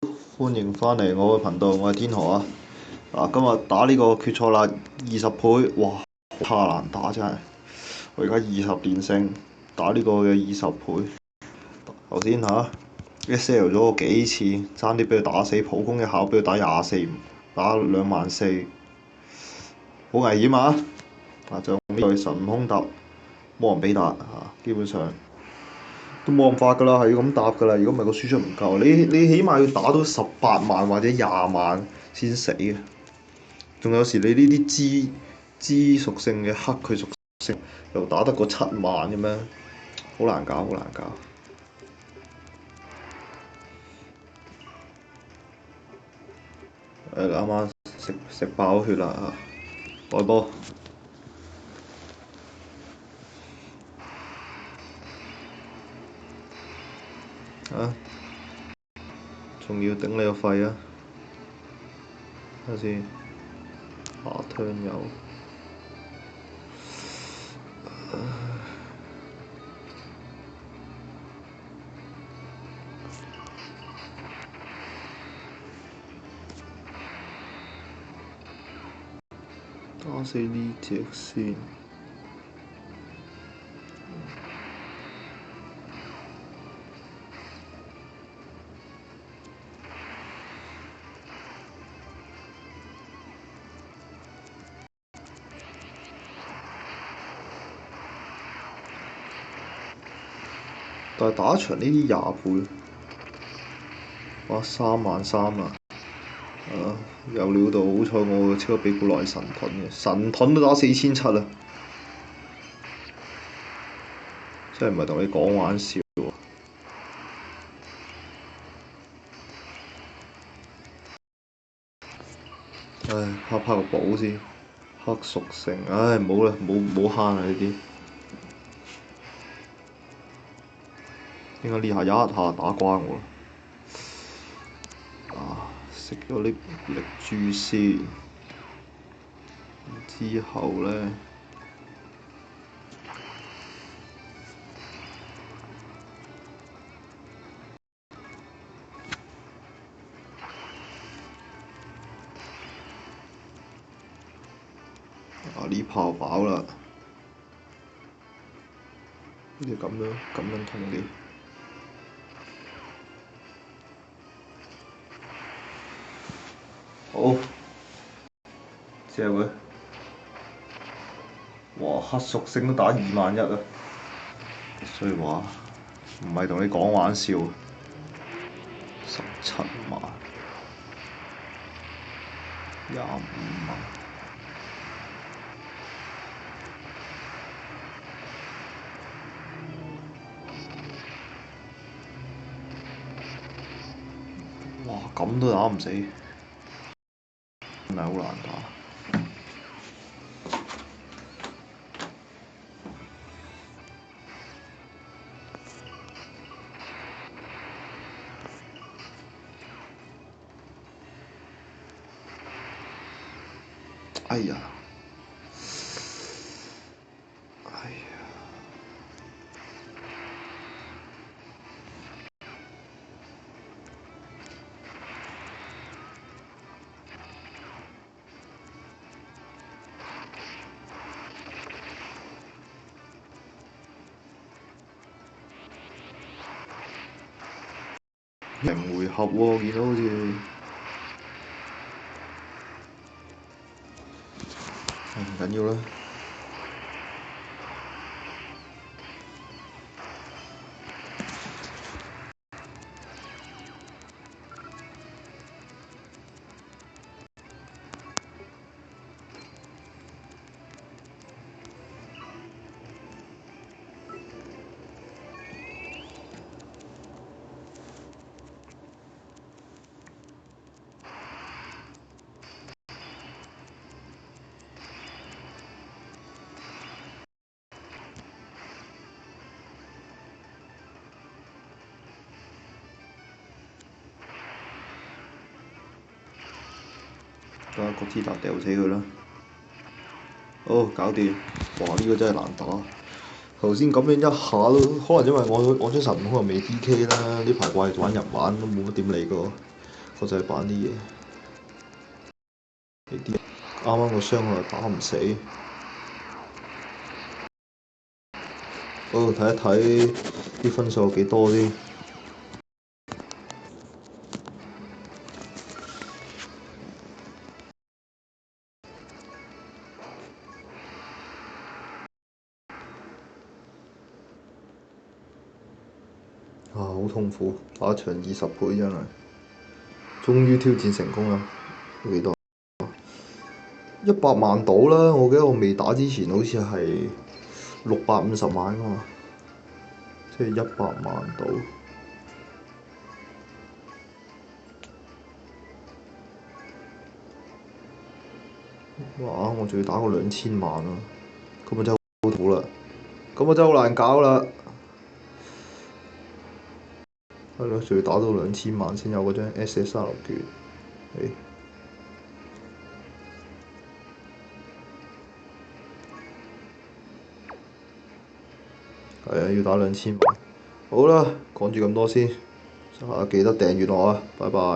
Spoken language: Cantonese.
歡迎返嚟我嘅頻道，我係天河啊！今日打呢個決賽啦，20倍，哇，好差難打真係。我而家20連勝，打呢個嘅20倍。頭先一 sell 咗我幾次，爭啲俾佢打死，普攻一下俾佢打24，打24000，好危險啊！就呢個神空搭，冇人俾打基本上都冇辦法㗎啦，係要咁搭㗎啦。如果唔係個輸出唔夠，你起碼要打到18萬或者20萬先死嘅。仲有時你呢啲支屬性嘅黑佢屬性又打得個7萬咁樣，好難搞，好難搞。啱啱食飽血啦，改波。仲要頂你個肺啊！睇下先，下turn有。打死呢隻先。但係打一場呢啲20倍，哇33000啊！有料到，好彩我超級比古來神盾嘅，神盾都打4700啦！真係唔係同你講玩笑喎。拍個寶先，黑屬性，冇啦，冇慳啦呢啲。應該呢下一下打關我啦。食咗啲力珠先，之後呢，呢炮飽啦，好似咁樣痛啲。好，借佢。哇，黑屬性都打21000啊！所以話唔係同你講玩笑。17萬，25萬。哇，咁都打唔死，真係好難打。哎呀！零回合喎，見到好似。唔緊要啦。個鐵塔掉死佢啦！好，搞掂。哇！呢個真係難打。頭先咁樣一下都，可能因為我張神空又未 DK 啦，呢排掛住玩日版都冇乜點理過。國際版啲嘢。呢啲啱啱個傷害打唔死。嗰度睇一睇啲分數有幾多先。啊！好痛苦，打一場20倍真係，終於挑戰成功啦！幾多？100萬到啦！我記得我未打之前好似係650萬㗎嘛，即係100萬到。哇！我仲要打過2000萬啊！咁啊真係好苦啦，咁啊真係好難搞啦。係咯，仲要打到2000萬先有嗰張 SSR 券。係啊，要打2000萬。好啦，講住咁多先，記得訂閱我啊，拜拜。